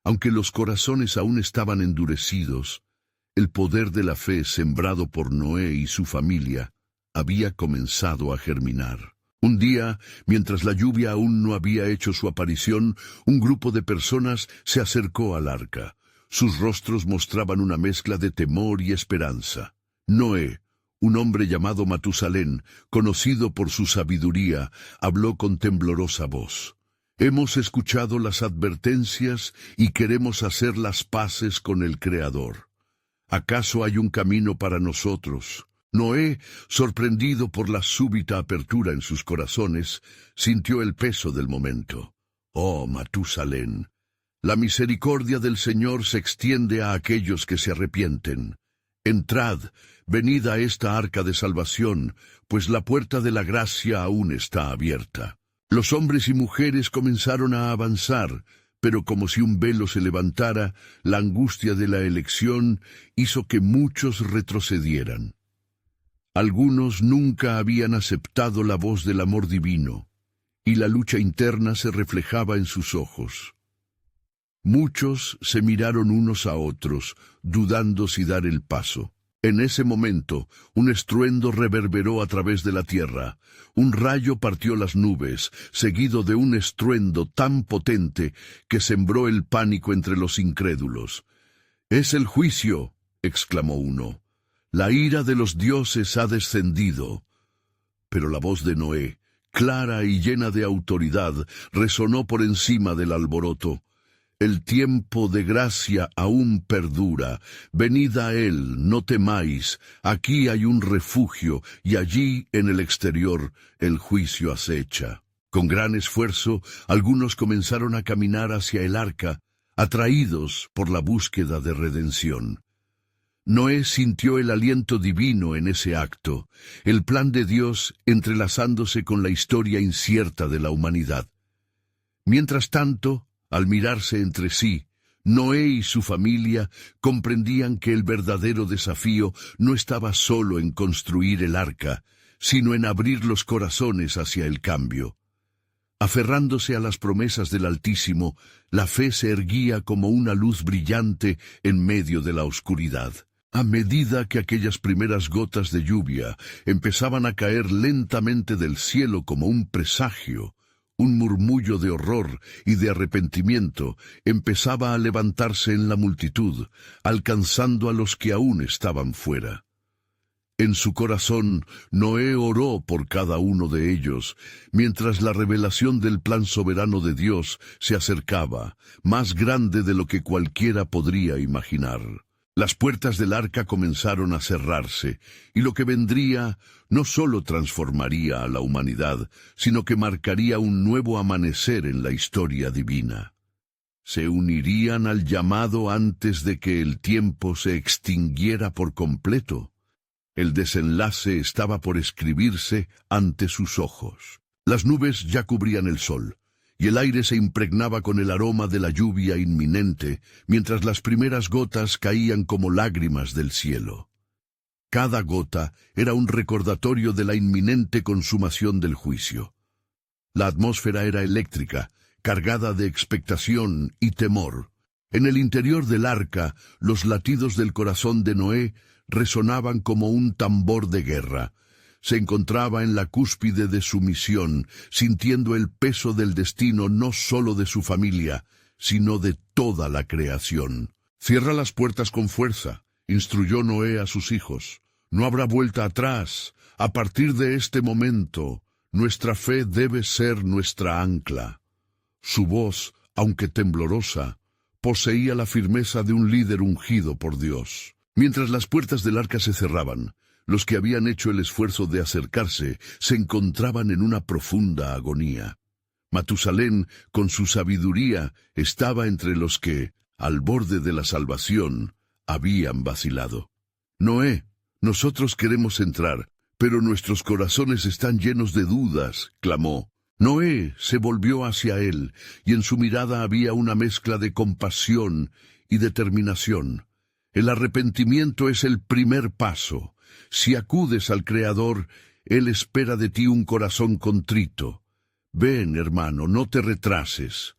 Aunque los corazones aún estaban endurecidos, el poder de la fe sembrado por Noé y su familia había comenzado a germinar. Un día, mientras la lluvia aún no había hecho su aparición, un grupo de personas se acercó al arca. Sus rostros mostraban una mezcla de temor y esperanza. Noé, un hombre llamado Matusalén, conocido por su sabiduría, habló con temblorosa voz. Hemos escuchado las advertencias y queremos hacer las paces con el Creador. ¿Acaso hay un camino para nosotros? Noé, sorprendido por la súbita apertura en sus corazones, sintió el peso del momento. Oh, Matusalén, la misericordia del Señor se extiende a aquellos que se arrepienten. Entrad, venid a esta arca de salvación, pues la puerta de la gracia aún está abierta. Los hombres y mujeres comenzaron a avanzar, pero como si un velo se levantara, la angustia de la elección hizo que muchos retrocedieran. Algunos nunca habían aceptado la voz del amor divino, y la lucha interna se reflejaba en sus ojos. Muchos se miraron unos a otros, dudando si dar el paso. En ese momento, un estruendo reverberó a través de la tierra. Un rayo partió las nubes, seguido de un estruendo tan potente que sembró el pánico entre los incrédulos. «¡Es el juicio!», exclamó uno. «La ira de los dioses ha descendido». Pero la voz de Noé, clara y llena de autoridad, resonó por encima del alboroto. «El tiempo de gracia aún perdura. Venid a él, no temáis. Aquí hay un refugio, y allí, en el exterior, el juicio acecha». Con gran esfuerzo, algunos comenzaron a caminar hacia el arca, atraídos por la búsqueda de redención. Noé sintió el aliento divino en ese acto, el plan de Dios entrelazándose con la historia incierta de la humanidad. Mientras tanto, al mirarse entre sí, Noé y su familia comprendían que el verdadero desafío no estaba solo en construir el arca, sino en abrir los corazones hacia el cambio. Aferrándose a las promesas del Altísimo, la fe se erguía como una luz brillante en medio de la oscuridad. A medida que aquellas primeras gotas de lluvia empezaban a caer lentamente del cielo como un presagio, un murmullo de horror y de arrepentimiento empezaba a levantarse en la multitud, alcanzando a los que aún estaban fuera. En su corazón, Noé oró por cada uno de ellos, mientras la revelación del plan soberano de Dios se acercaba, más grande de lo que cualquiera podría imaginar. Las puertas del arca comenzaron a cerrarse, y lo que vendría no solo transformaría a la humanidad, sino que marcaría un nuevo amanecer en la historia divina. Se unirían al llamado antes de que el tiempo se extinguiera por completo. El desenlace estaba por escribirse ante sus ojos. Las nubes ya cubrían el sol, y el aire se impregnaba con el aroma de la lluvia inminente, mientras las primeras gotas caían como lágrimas del cielo. Cada gota era un recordatorio de la inminente consumación del juicio. La atmósfera era eléctrica, cargada de expectación y temor. En el interior del arca, los latidos del corazón de Noé resonaban como un tambor de guerra. Se encontraba en la cúspide de su misión, sintiendo el peso del destino no solo de su familia, sino de toda la creación. «Cierra las puertas con fuerza», instruyó Noé a sus hijos. «No habrá vuelta atrás. A partir de este momento, nuestra fe debe ser nuestra ancla». Su voz, aunque temblorosa, poseía la firmeza de un líder ungido por Dios. Mientras las puertas del arca se cerraban, los que habían hecho el esfuerzo de acercarse se encontraban en una profunda agonía. Matusalén, con su sabiduría, estaba entre los que, al borde de la salvación, habían vacilado. «Noé, nosotros queremos entrar, pero nuestros corazones están llenos de dudas», clamó. Noé se volvió hacia él, y en su mirada había una mezcla de compasión y determinación. El arrepentimiento es el primer paso. Si acudes al Creador, Él espera de ti un corazón contrito. Ven, hermano, no te retrases.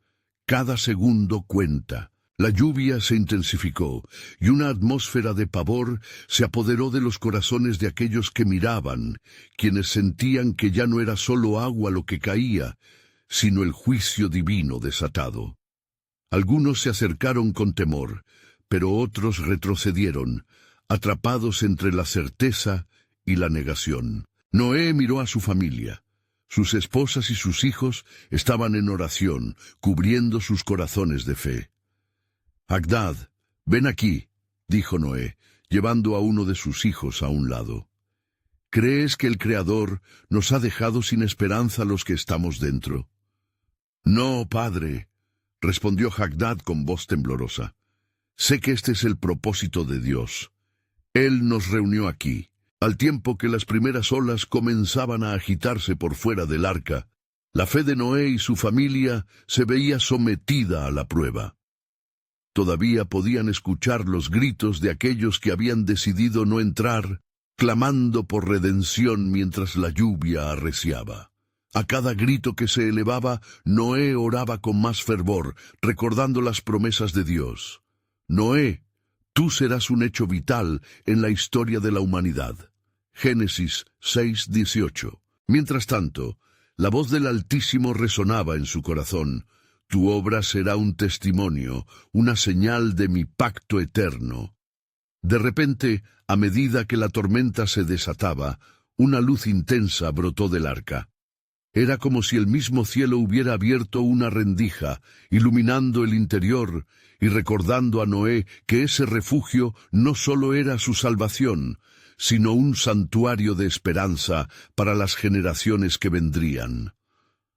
Cada segundo cuenta. La lluvia se intensificó, y una atmósfera de pavor se apoderó de los corazones de aquellos que miraban, quienes sentían que ya no era solo agua lo que caía, sino el juicio divino desatado. Algunos se acercaron con temor, pero otros retrocedieron, atrapados entre la certeza y la negación. Noé miró a su familia. Sus esposas y sus hijos estaban en oración, cubriendo sus corazones de fe. «Hadad, ven aquí», dijo Noé, llevando a uno de sus hijos a un lado. «¿Crees que el Creador nos ha dejado sin esperanza a los que estamos dentro?» «No, padre», respondió Hadad con voz temblorosa. «Sé que este es el propósito de Dios. Él nos reunió aquí, al tiempo que las primeras olas comenzaban a agitarse por fuera del arca. La fe de Noé y su familia se veía sometida a la prueba. Todavía podían escuchar los gritos de aquellos que habían decidido no entrar, clamando por redención mientras la lluvia arreciaba. A cada grito que se elevaba, Noé oraba con más fervor, recordando las promesas de Dios. Noé, tú serás un hecho vital en la historia de la humanidad. Génesis 6:18. Mientras tanto, la voz del Altísimo resonaba en su corazón. Tu obra será un testimonio, una señal de mi pacto eterno. De repente, a medida que la tormenta se desataba, una luz intensa brotó del arca. Era como si el mismo cielo hubiera abierto una rendija, iluminando el interior y recordando a Noé que ese refugio no solo era su salvación, sino un santuario de esperanza para las generaciones que vendrían.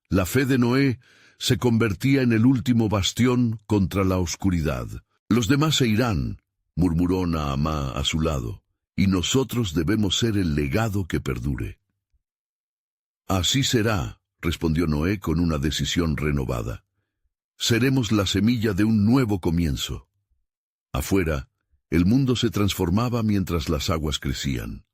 La fe de Noé se convertía en el último bastión contra la oscuridad. Los demás se irán, murmuró Naamá a su lado, y nosotros debemos ser el legado que perdure. Así será, respondió Noé con una decisión renovada. Seremos la semilla de un nuevo comienzo. Afuera, el mundo se transformaba mientras las aguas crecían.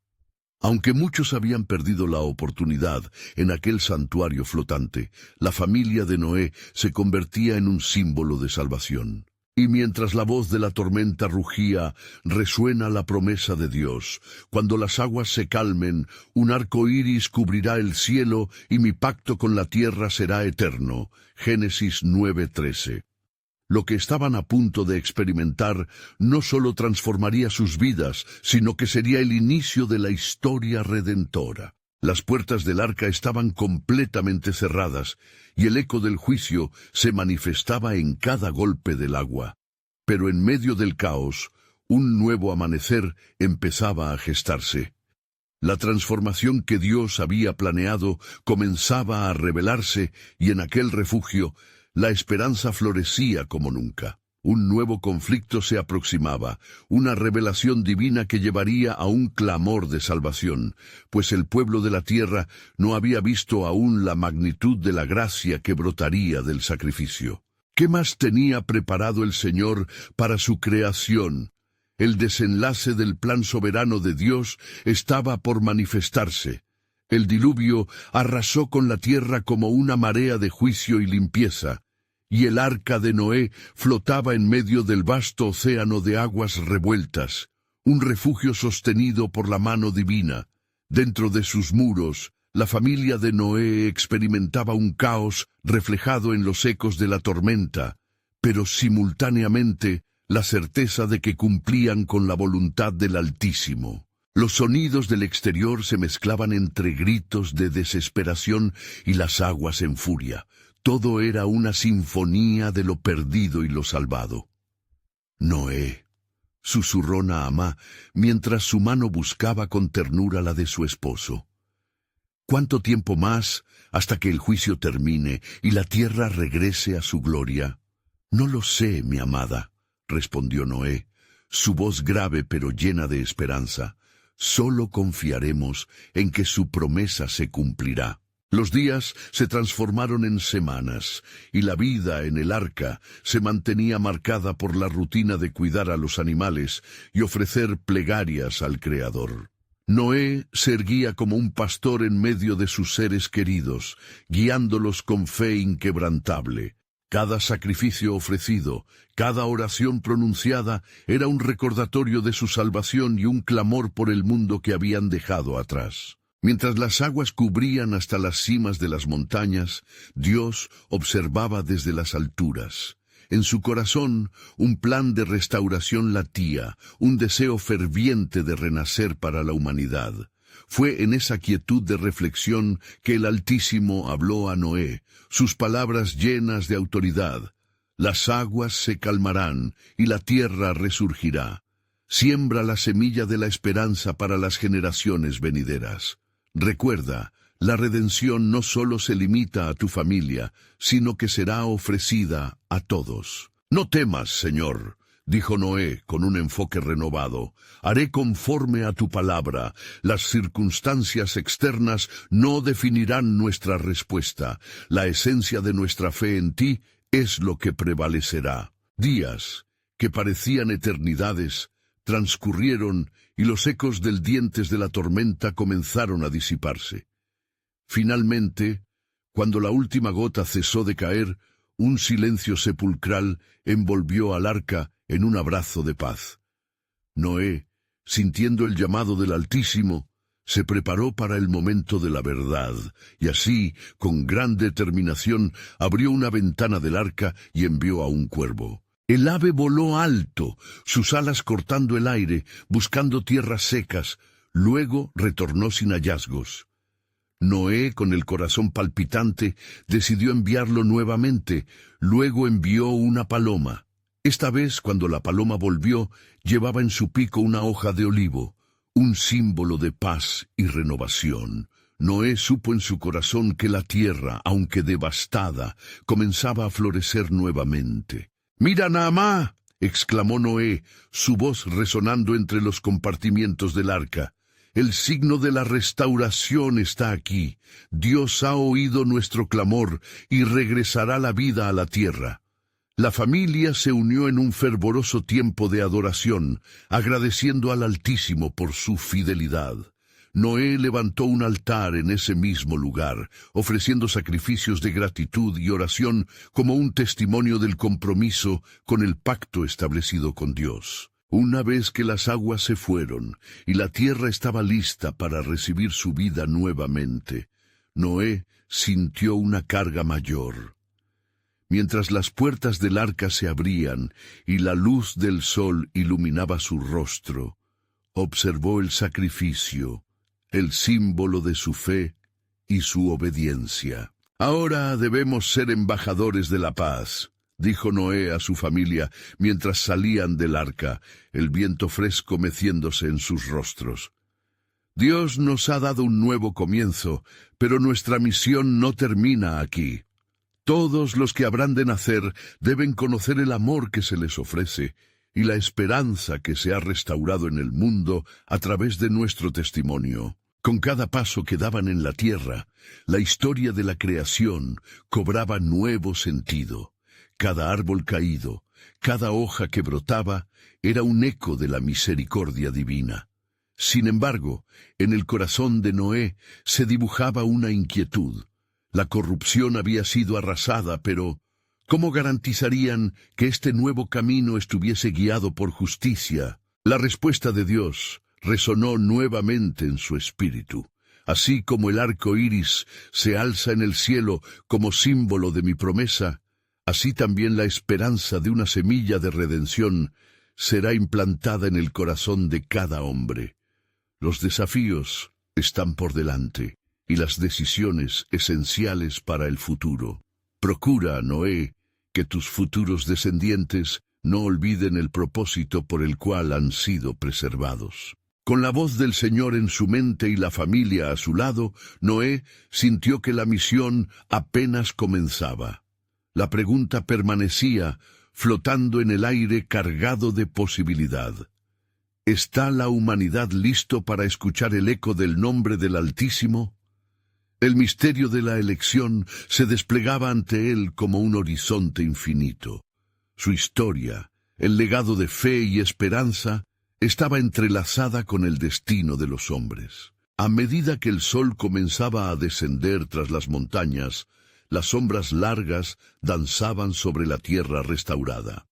Aunque muchos habían perdido la oportunidad en aquel santuario flotante, la familia de Noé se convertía en un símbolo de salvación. Y mientras la voz de la tormenta rugía, resuena la promesa de Dios. Cuando las aguas se calmen, un arco iris cubrirá el cielo y mi pacto con la tierra será eterno. Génesis 9:13. Lo que estaban a punto de experimentar no solo transformaría sus vidas, sino que sería el inicio de la historia redentora. Las puertas del arca estaban completamente cerradas, y el eco del juicio se manifestaba en cada golpe del agua. Pero en medio del caos, un nuevo amanecer empezaba a gestarse. La transformación que Dios había planeado comenzaba a revelarse, y en aquel refugio, la esperanza florecía como nunca. Un nuevo conflicto se aproximaba, una revelación divina que llevaría a un clamor de salvación, pues el pueblo de la tierra no había visto aún la magnitud de la gracia que brotaría del sacrificio. ¿Qué más tenía preparado el Señor para su creación? El desenlace del plan soberano de Dios estaba por manifestarse. El diluvio arrasó con la tierra como una marea de juicio y limpieza, y el arca de Noé flotaba en medio del vasto océano de aguas revueltas, un refugio sostenido por la mano divina. Dentro de sus muros, la familia de Noé experimentaba un caos reflejado en los ecos de la tormenta, pero simultáneamente la certeza de que cumplían con la voluntad del Altísimo. Los sonidos del exterior se mezclaban entre gritos de desesperación y las aguas en furia. Todo era una sinfonía de lo perdido y lo salvado. Noé, susurró Naamá, mientras su mano buscaba con ternura la de su esposo. ¿Cuánto tiempo más hasta que el juicio termine y la tierra regrese a su gloria? No lo sé, mi amada, respondió Noé, su voz grave pero llena de esperanza. Solo confiaremos en que su promesa se cumplirá. Los días se transformaron en semanas, y la vida en el arca se mantenía marcada por la rutina de cuidar a los animales y ofrecer plegarias al Creador. Noé se erguía como un pastor en medio de sus seres queridos, guiándolos con fe inquebrantable. Cada sacrificio ofrecido, cada oración pronunciada, era un recordatorio de su salvación y un clamor por el mundo que habían dejado atrás. Mientras las aguas cubrían hasta las cimas de las montañas, Dios observaba desde las alturas. En su corazón, un plan de restauración latía, un deseo ferviente de renacer para la humanidad. Fue en esa quietud de reflexión que el Altísimo habló a Noé, sus palabras llenas de autoridad. Las aguas se calmarán y la tierra resurgirá. Siembra la semilla de la esperanza para las generaciones venideras. Recuerda, la redención no solo se limita a tu familia, sino que será ofrecida a todos. No temas, Señor, dijo Noé con un enfoque renovado. Haré conforme a tu palabra. Las circunstancias externas no definirán nuestra respuesta. La esencia de nuestra fe en ti es lo que prevalecerá. Días, que parecían eternidades, transcurrieron y los ecos del dientes de la tormenta comenzaron a disiparse. Finalmente, Cuando la última gota cesó de caer, un silencio sepulcral envolvió al arca en un abrazo de paz. Noé, sintiendo el llamado del Altísimo, se preparó para el momento de la verdad, y así, con gran determinación, abrió una ventana del arca y envió a un cuervo. El ave voló alto, sus alas cortando el aire, buscando tierras secas, luego retornó sin hallazgos. Noé, con el corazón palpitante, decidió enviarlo nuevamente, luego envió una paloma. Esta vez, cuando la paloma volvió, llevaba en su pico una hoja de olivo, un símbolo de paz y renovación. Noé supo en su corazón que la tierra, aunque devastada, comenzaba a florecer nuevamente. «¡Mira, Naamá!», exclamó Noé, su voz resonando entre los compartimientos del arca. «El signo de la restauración está aquí. Dios ha oído nuestro clamor y regresará la vida a la tierra». La familia se unió en un fervoroso tiempo de adoración, agradeciendo al Altísimo por su fidelidad. Noé levantó un altar en ese mismo lugar, ofreciendo sacrificios de gratitud y oración como un testimonio del compromiso con el pacto establecido con Dios. Una vez que las aguas se fueron y la tierra estaba lista para recibir su vida nuevamente, Noé sintió una carga mayor. Mientras las puertas del arca se abrían y la luz del sol iluminaba su rostro, observó el sacrificio, el símbolo de su fe y su obediencia. «Ahora debemos ser embajadores de la paz», dijo Noé a su familia mientras salían del arca, el viento fresco meciéndose en sus rostros. «Dios nos ha dado un nuevo comienzo, pero nuestra misión no termina aquí. Todos los que habrán de nacer deben conocer el amor que se les ofrece y la esperanza que se ha restaurado en el mundo a través de nuestro testimonio». Con cada paso que daban en la tierra, la historia de la creación cobraba nuevo sentido. Cada árbol caído, cada hoja que brotaba, era un eco de la misericordia divina. Sin embargo, en el corazón de Noé se dibujaba una inquietud. La corrupción había sido arrasada, pero ¿cómo garantizarían que este nuevo camino estuviese guiado por justicia? La respuesta de Dios resonó nuevamente en su espíritu. «Así como el arco iris se alza en el cielo como símbolo de mi promesa, así también la esperanza de una semilla de redención será implantada en el corazón de cada hombre». Los desafíos están por delante y las decisiones esenciales para el futuro. Procura, Noé, que tus futuros descendientes no olviden el propósito por el cual han sido preservados. Con la voz del Señor en su mente y la familia a su lado, Noé sintió que la misión apenas comenzaba. La pregunta permanecía, flotando en el aire cargado de posibilidad. ¿Está la humanidad listo para escuchar el eco del nombre del Altísimo? El misterio de la elección se desplegaba ante él como un horizonte infinito. Su historia, el legado de fe y esperanza, estaba entrelazada con el destino de los hombres. A medida que el sol comenzaba a descender tras las montañas, las sombras largas danzaban sobre la tierra restaurada.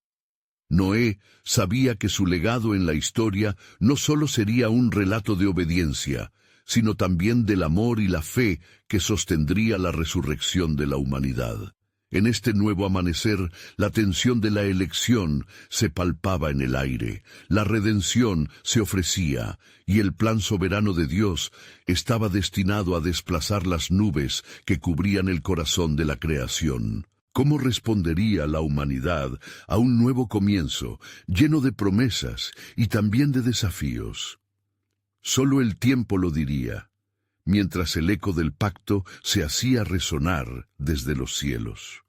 Noé sabía que su legado en la historia no solo sería un relato de obediencia, sino también del amor y la fe que sostendría la resurrección de la humanidad. En este nuevo amanecer, la tensión de la elección se palpaba en el aire, la redención se ofrecía, y el plan soberano de Dios estaba destinado a desplazar las nubes que cubrían el corazón de la creación. ¿Cómo respondería la humanidad a un nuevo comienzo, lleno de promesas y también de desafíos? Solo el tiempo lo diría, mientras el eco del pacto se hacía resonar desde los cielos.